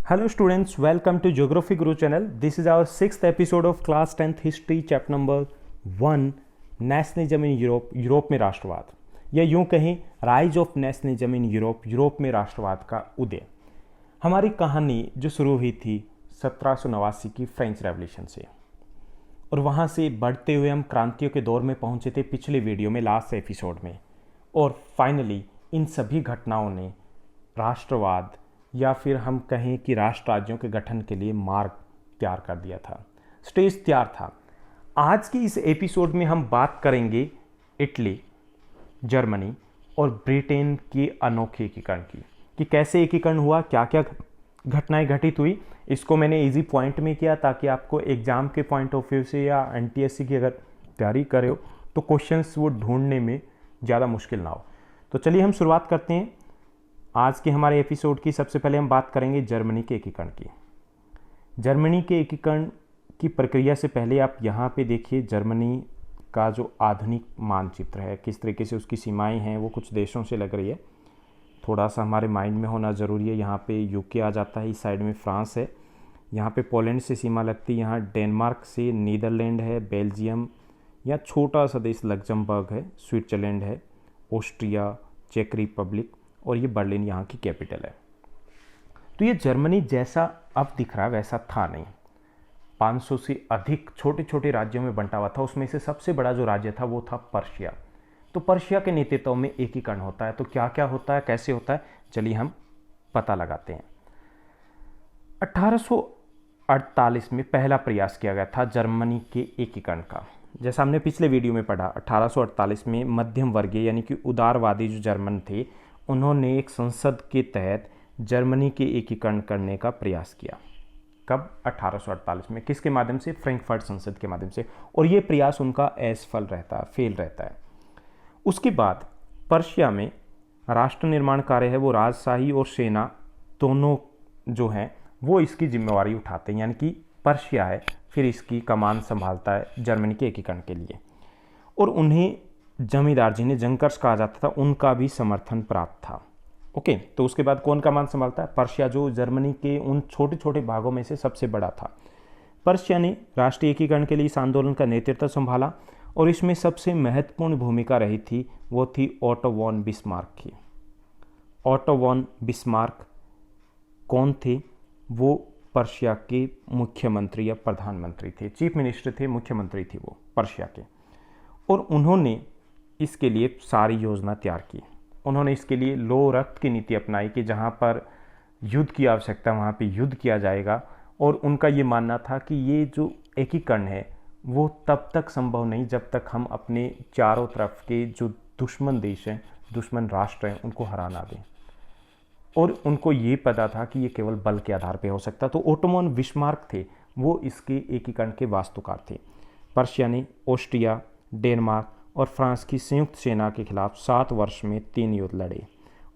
Hello students, welcome to Geography Guru channel. This is our 6th episode of class 10th history chapter number 1 nationalism in Europe में राष्ट्रवाद, या यूं कहें rise of nationalism in Europe में राष्ट्रवाद का उदय। हमारी कहानी जो शुरू हुई थी 1789 की फ्रेंच रेवोल्यूशन से, और वहां से बढ़ते हुए हम क्रांतियों के दौर में पहुंचे थे पिछले वीडियो में, लास्ट एपिसोड में। और फाइनली इन सभी घटनाओं ने राष्ट्रवाद या फिर हम कहें कि राष्ट्र राज्यों के गठन के लिए मार्ग तैयार कर दिया था, स्टेज तैयार था। आज की इस एपिसोड में हम बात करेंगे इटली, जर्मनी और ब्रिटेन के अनोखे एकीकरण की, कि कैसे एकीकरण हुआ, क्या क्या घटनाएं घटित हुई। इसको मैंने इजी पॉइंट में किया ताकि आपको एग्जाम के पॉइंट ऑफ व्यू से या एनटीएससी की अगर तैयारी करे हो तो क्वेश्चंस वो ढूंढने में ज़्यादा मुश्किल ना हो। तो चलिए हम शुरुआत करते हैं आज के हमारे एपिसोड की। सबसे पहले हम बात करेंगे जर्मनी के एकीकरण की। जर्मनी के एकीकरण की प्रक्रिया से पहले आप यहाँ पे देखिए जर्मनी का जो आधुनिक मानचित्र है, किस तरीके से उसकी सीमाएं हैं, वो कुछ देशों से लग रही है। थोड़ा सा हमारे माइंड में होना ज़रूरी है। यहाँ पे यूके आ जाता है, इस साइड में फ्रांस है, यहाँ पे पोलैंड से सीमा लगती है, यहाँ डेनमार्क से नीदरलैंड है, बेल्जियम, यहाँ छोटा सा देश लग्जमबर्ग है, स्विट्जरलैंड है, ऑस्ट्रिया, चेक रिपब्लिक, और ये बर्लिन यहाँ की कैपिटल है। तो ये जर्मनी जैसा अब दिख रहा है वैसा था नहीं। 500 से अधिक छोटे छोटे राज्यों में बंटा हुआ था। उसमें से सबसे बड़ा जो राज्य था वो था पर्शिया। तो पर्शिया के नेतृत्व में एकीकरण होता है। तो क्या क्या होता है, कैसे होता है, चलिए हम पता लगाते हैं। 1848 में पहला प्रयास किया गया था जर्मनी के एकीकरण का। जैसा हमने पिछले वीडियो में पढ़ा, 1848 में मध्यम वर्गीय यानी कि उदारवादी जो जर्मन थे, उन्होंने एक संसद के तहत जर्मनी के एकीकरण करने का प्रयास किया। कब? 1848 में। किसके माध्यम से? फ्रैंकफर्ट संसद के माध्यम से। और ये प्रयास उनका असफल रहता है, फेल रहता है। उसके बाद पर्शिया में राष्ट्र निर्माण कार्य है वो राजशाही और सेना दोनों जो हैं वो इसकी जिम्मेवारी उठाते हैं, यानी कि पर्शिया है फिर इसकी कमान संभालता है जर्मनी के एकीकरण के लिए। और उन्हें जमींदार, जिन्हें जंकर्स कहा जाता था, उनका भी समर्थन प्राप्त था। ओके, तो उसके बाद कौन कमान संभालता है? पर्शिया, जो जर्मनी के उन छोटे छोटे भागों में से सबसे बड़ा था। पर्शिया ने राष्ट्रीय एकीकरण के लिए इस आंदोलन का नेतृत्व संभाला, और इसमें सबसे महत्वपूर्ण भूमिका रही थी वो थी ओटो वॉन बिस्मार्क की। ओटो वॉन बिस्मार्क कौन थे? वो पर्शिया के मुख्यमंत्री या प्रधानमंत्री थे, चीफ मिनिस्टर थे, मुख्यमंत्री थे वो पर्शिया के। और उन्होंने इसके लिए सारी योजना तैयार की। उन्होंने इसके लिए लो रक्त की नीति अपनाई कि जहाँ पर युद्ध की आवश्यकता वहाँ पे युद्ध किया जाएगा। और उनका ये मानना था कि ये जो एकीकरण है वो तब तक संभव नहीं जब तक हम अपने चारों तरफ के जो दुश्मन देश हैं, दुश्मन राष्ट्र हैं, उनको हरा ना दें। और उनको ये पता था कि ये केवल बल के आधार पर हो सकता। तो ओटो वॉन बिस्मार्क थे, वो इसके एकीकरण के वास्तुकार थे। पर्शिया ने ऑस्ट्रिया, डेनमार्क और फ्रांस की संयुक्त सेना के खिलाफ 7 वर्ष में 3 युद्ध लड़े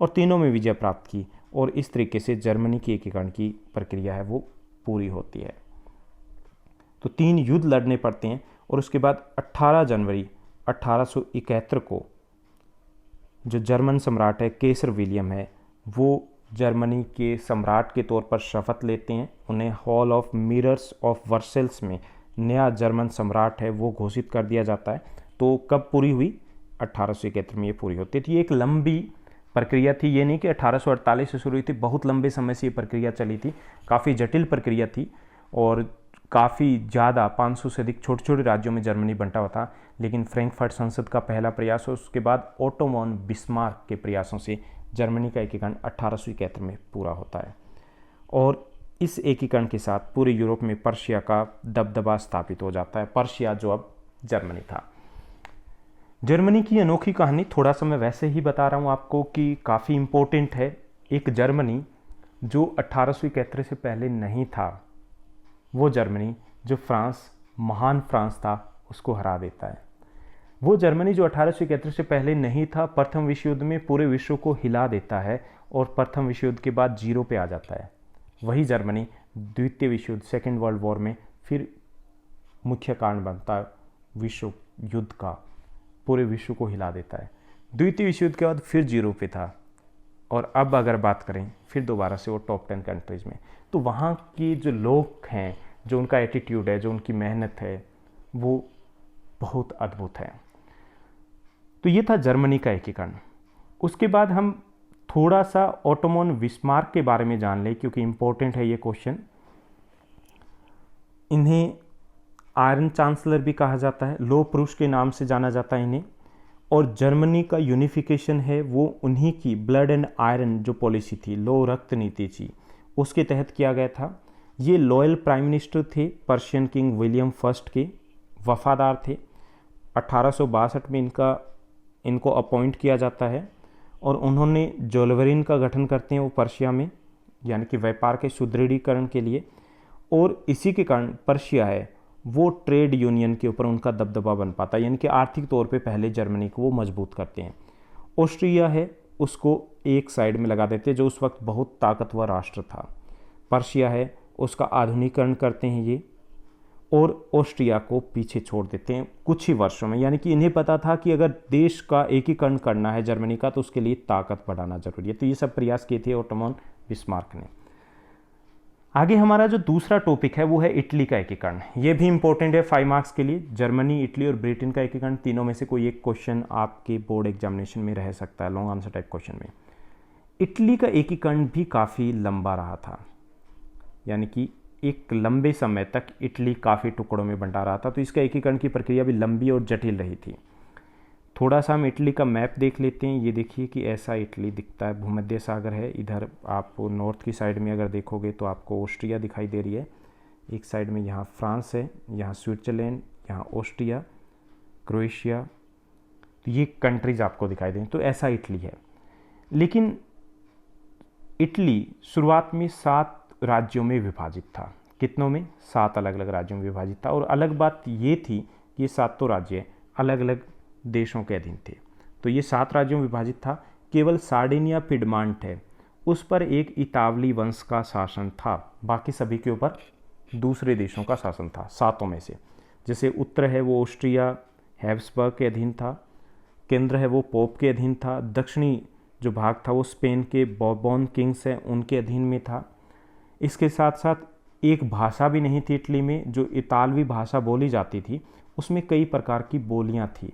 और तीनों में विजय प्राप्त की। और इस तरीके से जर्मनी की एकीकरण की प्रक्रिया है वो पूरी होती है। तो 3 युद्ध लड़ने पड़ते हैं। और उसके बाद 18 जनवरी 1871 को जो जर्मन सम्राट है केसर विलियम है, वो जर्मनी के सम्राट के तौर पर शपथ लेते हैं। उन्हें hall of mirrors of Versailles में नया जर्मन सम्राट है वो घोषित कर दिया जाता है। तो कब पूरी हुई? 1871 में ये पूरी होती थी। एक लंबी प्रक्रिया थी, ये नहीं कि 1848 से शुरू हुई थी, बहुत लंबे समय से ये प्रक्रिया चली थी। काफ़ी जटिल प्रक्रिया थी और काफ़ी ज़्यादा 500 से अधिक छोटे छोटे राज्यों में जर्मनी बंटा हुआ था। लेकिन फ्रैंकफर्ट संसद का पहला प्रयास और उसके बाद ओटो वॉन बिस्मार्क के प्रयासों से जर्मनी का एकीकरण 1871 में पूरा होता है। और इस एकीकरण के साथ पूरे यूरोप में पर्शिया का दबदबा स्थापित हो जाता है। पर्शिया जो अब जर्मनी था। जर्मनी की अनोखी कहानी थोड़ा सा मैं वैसे ही बता रहा हूँ आपको कि काफ़ी इम्पोर्टेंट है। एक जर्मनी जो 1871 से पहले नहीं था, वो जर्मनी जो फ्रांस, महान फ्रांस था, उसको हरा देता है। वो जर्मनी जो 1871 से पहले नहीं था, प्रथम विश्व युद्ध में पूरे विश्व को हिला देता है और प्रथम विश्व युद्ध के बाद 0 पे आ जाता है। वही जर्मनी द्वितीय विश्व युद्ध, सेकेंड वर्ल्ड वॉर में फिर मुख्य कारण बनता है विश्व युद्ध का, पूरे विश्व को हिला देता है। द्वितीय विश्व युद्ध के बाद फिर 0 पे था, और अब अगर बात करें फिर दोबारा से वो टॉप 10 कंट्रीज़ में, तो वहाँ के जो लोग हैं, जो उनका एटीट्यूड है, जो उनकी मेहनत है, वो बहुत अद्भुत है। तो ये था जर्मनी का एकीकरण। उसके बाद हम थोड़ा सा ओटोमन बिस्मार्क के बारे में जान लें, क्योंकि इम्पोर्टेंट है ये क्वेश्चन। इन्हें आयरन चांसलर भी कहा जाता है, लौह पुरुष के नाम से जाना जाता है इन्हें। और जर्मनी का यूनिफिकेशन है वो उन्हीं की ब्लड एंड आयरन जो पॉलिसी थी, लौह रक्त नीति थी, उसके तहत किया गया था। ये लॉयल प्राइम मिनिस्टर थे, पर्शियन किंग विलियम फर्स्ट के वफादार थे। 1862 में इनको अपॉइंट किया जाता है और उन्होंने जोलवरिन का गठन करते हैं वो पर्शिया में, यानी कि व्यापार के सुदृढ़ीकरण के लिए। और इसी के कारण पर्शिया है वो ट्रेड यूनियन के ऊपर उनका दबदबा बन पाता है, यानी कि आर्थिक तौर पे पहले जर्मनी को वो मजबूत करते हैं। ऑस्ट्रिया है उसको एक साइड में लगा देते हैं, जो उस वक्त बहुत ताकतवर राष्ट्र था। पर्शिया है उसका आधुनिकीकरण करते हैं ये, और ऑस्ट्रिया को पीछे छोड़ देते हैं कुछ ही वर्षों में। यानी कि इन्हें पता था कि अगर देश का एकीकरण करना है जर्मनी का, तो उसके लिए ताकत बढ़ाना जरूरी है। तो ये सब प्रयास किए थे ओटोमन बिस्मार्क ने। आगे हमारा जो दूसरा टॉपिक है वो है इटली का एकीकरण। ये भी इंपॉर्टेंट है 5 मार्क्स के लिए। जर्मनी, इटली और ब्रिटेन का एकीकरण, तीनों में से कोई एक क्वेश्चन आपके बोर्ड एग्जामिनेशन में रह सकता है, लॉन्ग आंसर टाइप क्वेश्चन में। इटली का एकीकरण भी काफ़ी लंबा रहा था, यानी कि एक लंबे समय तक इटली काफ़ी टुकड़ों में बंटा रहा था। तो इसका एकीकरण की प्रक्रिया भी लंबी और जटिल रही थी। थोड़ा सा हम इटली का मैप देख लेते हैं। ये देखिए कि ऐसा इटली दिखता है, भूमध्य सागर है। इधर आप नॉर्थ की साइड में अगर देखोगे तो आपको ऑस्ट्रिया दिखाई दे रही है, एक साइड में यहाँ फ्रांस है, यहाँ स्विट्ज़रलैंड, यहाँ ऑस्ट्रिया, क्रोएशिया, तो ये कंट्रीज़ आपको दिखाई दें। तो ऐसा इटली है। लेकिन इटली शुरुआत में 7 राज्यों में विभाजित था। कितनों में? 7 अलग अलग राज्यों में विभाजित था। और अलग बात ये थी कि ये 7 राज्य अलग अलग देशों के अधीन थे। तो ये 7 राज्यों में विभाजित था। केवल सार्डिनिया पिडमांट है उस पर एक इतावली वंश का शासन था, बाकी सभी के ऊपर दूसरे देशों का शासन था 7 में से। जैसे उत्तर है वो ऑस्ट्रिया हैब्सबर्ग के अधीन था, केंद्र है वो पोप के अधीन था, दक्षिणी जो भाग था वो स्पेन के बॉर्बन किंग्स हैं उनके अधीन में था। इसके साथ साथ एक भाषा भी नहीं थी इटली में, जो इतालवी भाषा बोली जाती थी उसमें कई प्रकार की बोलियां थी।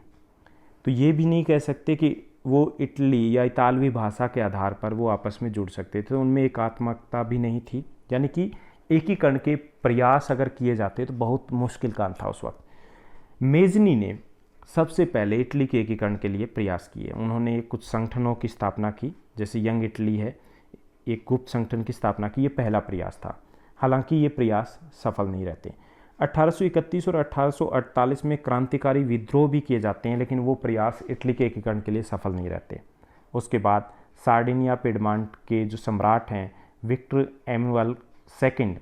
तो ये भी नहीं कह सकते कि वो इटली या इतालवी भाषा के आधार पर वो आपस में जुड़ सकते थे। तो उनमें एकात्मकता भी नहीं थी, यानी कि एकीकरण के प्रयास अगर किए जाते तो बहुत मुश्किल काम था उस वक्त। मेजनी ने सबसे पहले इटली के एकीकरण के लिए प्रयास किए। उन्होंने कुछ संगठनों की स्थापना की, जैसे यंग इटली है, एक गुप्त संगठन की स्थापना की। ये पहला प्रयास था, हालांकि ये प्रयास सफल नहीं रहते। 1831 और 1848 में क्रांतिकारी विद्रोह भी किए जाते हैं, लेकिन वो प्रयास इटली के एकीकरण के लिए सफल नहीं रहते। उसके बाद सार्डिनिया पिडमांट के जो सम्राट हैं विक्टर एमनुअल सेकंड,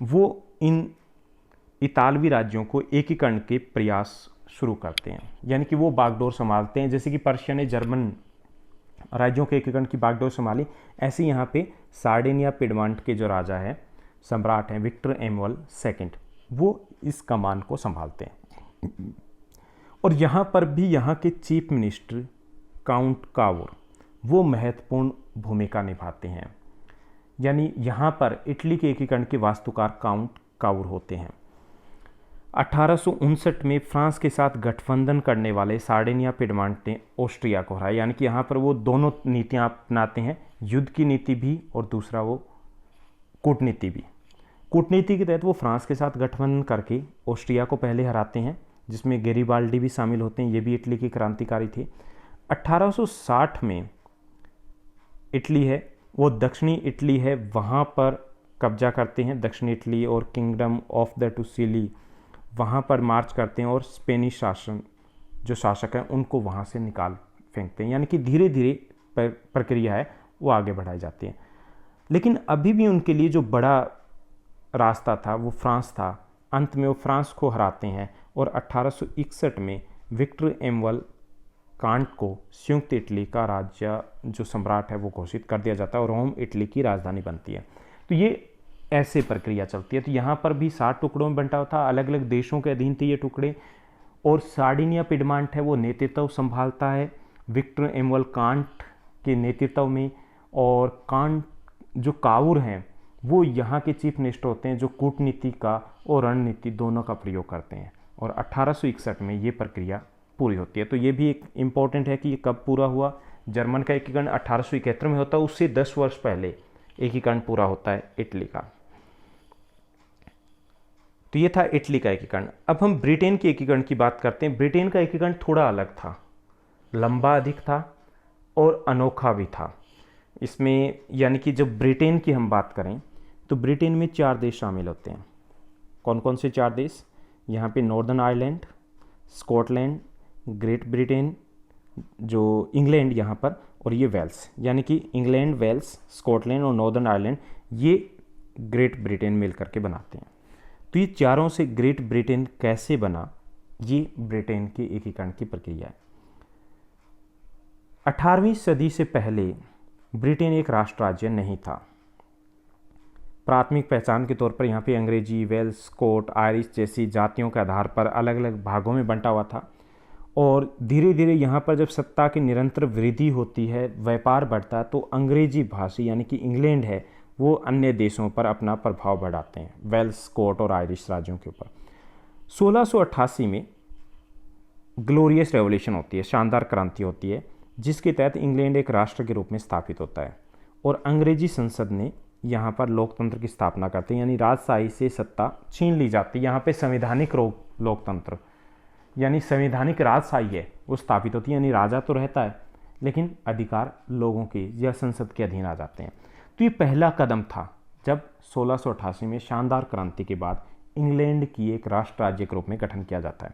वो इन इतालवी राज्यों को एकीकरण के प्रयास शुरू करते हैं, यानी कि वो बागडोर संभालते हैं। जैसे कि पर्शिया ने जर्मन राज्यों के एकीकरण की बागडोर संभाली, ऐसे यहाँ पे सार्डिनिया पिडमांट के जो राजा हैं, सम्राट हैं विक्टर एमनुअल सेकंड, वो इस कमान को संभालते हैं। और यहाँ पर भी यहाँ के चीफ मिनिस्टर काउंट कावुर वो महत्वपूर्ण भूमिका निभाते हैं। यानी यहाँ पर इटली के एकीकरण के वास्तुकार काउंट कावुर होते हैं। 1859 में फ्रांस के साथ गठबंधन करने वाले सार्डिनिया पिडमांट ने ऑस्ट्रिया को हराया। यानी कि यहाँ पर वो दोनों नीतियाँ अपनाते हैं, युद्ध की नीति भी और दूसरा वो कूटनीति भी। कूटनीति के तहत वो फ्रांस के साथ गठबंधन करके ऑस्ट्रिया को पहले हराते हैं, जिसमें गैरिबाल्डी भी शामिल होते हैं, ये भी इटली के क्रांतिकारी थे। 1860 में इटली है वो दक्षिणी इटली है, वहाँ पर कब्जा करते हैं। दक्षिणी इटली और किंगडम ऑफ द टुसिली वहाँ पर मार्च करते हैं और स्पेनिश शासन जो शासक हैं उनको वहाँ से निकाल फेंकते हैं। यानी कि धीरे धीरे प्रक्रिया है वो आगे बढ़ाई जाती है। लेकिन अभी भी उनके लिए जो बड़ा रास्ता था वो फ्रांस था। अंत में वो फ्रांस को हराते हैं और 1861 में विक्टर एमनुअल कांट को संयुक्त इटली का राज्य जो सम्राट है वो घोषित कर दिया जाता है और रोम इटली की राजधानी बनती है। तो ये ऐसे प्रक्रिया चलती है। तो यहाँ पर भी 7 टुकड़ों में बंटा हुआ था, अलग अलग देशों के अधीन थे ये टुकड़े। और सार्डिनिया पिडमांट है वो नेतृत्व संभालता है विक्टर एमनुअल कांट के नेतृत्व में, और कान जो काउर हैं वो यहाँ के चीफ मिनिस्टर होते हैं, जो कूटनीति का और रणनीति दोनों का प्रयोग करते हैं। और 1861 में ये प्रक्रिया पूरी होती है। तो ये भी एक इम्पॉर्टेंट है कि ये कब पूरा हुआ। जर्मन का एकीकरण 1871 में होता है, उससे 10 वर्ष पहले एकीकरण पूरा होता है इटली का। तो ये था इटली का एकीकरण। अब हम ब्रिटेन के एकीकरण की बात करते हैं। ब्रिटेन का एकीकरण थोड़ा अलग था, लंबा अधिक था और अनोखा भी था। इसमें यानी कि जब ब्रिटेन की हम बात करें तो ब्रिटेन में 4 देश शामिल होते हैं। कौन कौन से 4 देश? यहाँ पे northern Ireland, Scotland, great Britain, जो इंग्लैंड यहाँ पर, और ये वेल्स, यानी कि इंग्लैंड, वेल्स, स्कॉटलैंड और नॉर्दर्न आयरलैंड ये ग्रेट ब्रिटेन मिल करके बनाते हैं। तो ये चारों से ग्रेट ब्रिटेन कैसे बना, ये ब्रिटेन के एकीकरण की प्रक्रिया है। 18वीं सदी से पहले ब्रिटेन एक राष्ट्र राज्य नहीं था। प्राथमिक पहचान के तौर पर यहाँ पे अंग्रेजी, वेल्स, स्कॉट, आयरिश जैसी जातियों के आधार पर अलग अलग भागों में बंटा हुआ था। और धीरे धीरे यहाँ पर जब सत्ता की निरंतर वृद्धि होती है, व्यापार बढ़ता है, तो अंग्रेजी भाषी यानी कि इंग्लैंड है वो अन्य देशों पर अपना प्रभाव बढ़ाते हैं, वेल्स, स्कॉट और आयरिश राज्यों के ऊपर। 1688 में ग्लोरियस रेवोल्यूशन होती है, शानदार क्रांति होती है, जिसके तहत इंग्लैंड एक राष्ट्र के रूप में स्थापित होता है और अंग्रेजी संसद ने यहाँ पर लोकतंत्र की स्थापना करते हैं, यानी राजशाही से सत्ता छीन ली जाती है। यहाँ पे संवैधानिक लोकतंत्र यानी संवैधानिक राजशाही है वो स्थापित होती है, यानी राजा तो रहता है लेकिन अधिकार लोगों के या संसद के अधीन आ जाते हैं। तो ये पहला कदम था जब 1688 में शानदार क्रांति के बाद इंग्लैंड की एक राष्ट्र राज्य के रूप में गठन किया जाता है।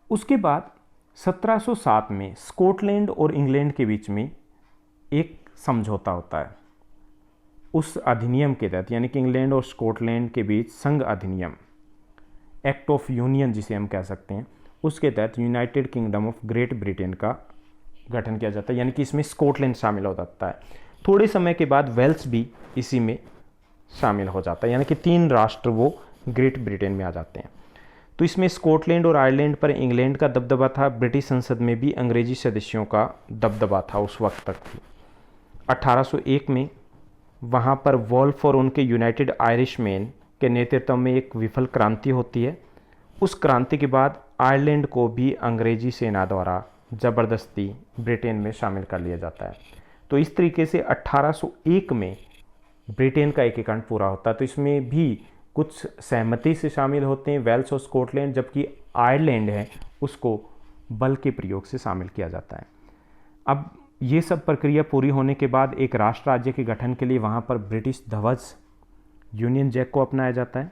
उसके बाद 1707 में स्कॉटलैंड और इंग्लैंड के बीच में एक समझौता होता है। उस अधिनियम के तहत, यानी कि इंग्लैंड और स्कॉटलैंड के बीच संघ अधिनियम, एक्ट ऑफ यूनियन जिसे हम कह सकते हैं, उसके तहत United kingdom of great Britain का गठन किया जाता है, यानी कि इसमें स्कॉटलैंड शामिल हो जाता है। थोड़े समय के बाद वेल्स भी इसी में शामिल हो जाता है, यानी कि 3 राष्ट्र वो ग्रेट ब्रिटेन में आ जाते हैं। तो इसमें स्कॉटलैंड और आयरलैंड पर इंग्लैंड का दबदबा था। ब्रिटिश संसद में भी अंग्रेजी सदस्यों का दबदबा था उस वक्त तक भी। 1801 में वहाँ पर वॉल्फ और उनके यूनाइटेड आयरिशमैन के नेतृत्व में एक विफल क्रांति होती है। उस क्रांति के बाद आयरलैंड को भी अंग्रेजी सेना द्वारा ज़बरदस्ती ब्रिटेन में शामिल कर लिया जाता है। तो इस तरीके से 1801 में ब्रिटेन का एकीकरण पूरा होता है। तो इसमें भी कुछ सहमति से शामिल होते हैं वेल्स और स्कॉटलैंड, जबकि आयरलैंड है उसको बल के प्रयोग से शामिल किया जाता है। अब ये सब प्रक्रिया पूरी होने के बाद एक राष्ट्र राज्य के गठन के लिए वहाँ पर ब्रिटिश ध्वज यूनियन जैक को अपनाया जाता है।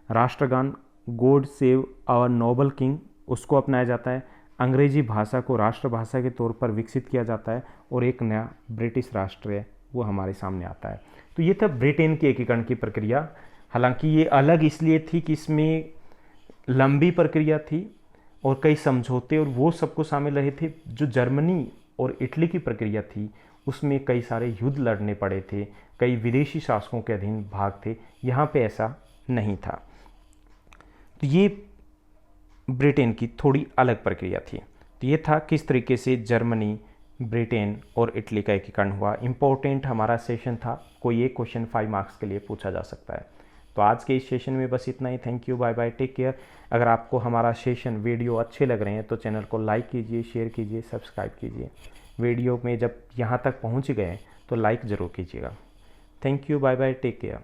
राष्ट्रगान God save our noble king उसको अपनाया जाता है। अंग्रेजी भाषा को राष्ट्रभाषा के तौर पर विकसित किया जाता है और एक नया ब्रिटिश राष्ट्र है वो हमारे सामने आता है। तो ये था ब्रिटेन के एकीकरण की प्रक्रिया। हालांकि ये अलग इसलिए थी कि इसमें लंबी प्रक्रिया थी और कई समझौते और वो सबको शामिल रहे थे। जो जर्मनी और इटली की प्रक्रिया थी उसमें कई सारे युद्ध लड़ने पड़े थे, कई विदेशी शासकों के अधीन भाग थे। यहाँ पे ऐसा नहीं था। तो ये ब्रिटेन की थोड़ी अलग प्रक्रिया थी। तो ये था किस तरीके से जर्मनी, ब्रिटेन और इटली का एकीकरण हुआ। इम्पोर्टेंट हमारा सेशन था, कोई एक क्वेश्चन 5 मार्क्स के लिए पूछा जा सकता है। तो आज के इस सेशन में बस इतना ही। Thank you, bye bye, take care. अगर आपको हमारा सेशन वीडियो अच्छे लग रहे हैं तो चैनल को लाइक कीजिए, शेयर कीजिए, सब्सक्राइब कीजिए। वीडियो में जब यहाँ तक पहुँच गए तो लाइक ज़रूर कीजिएगा। Thank you, bye bye, take care.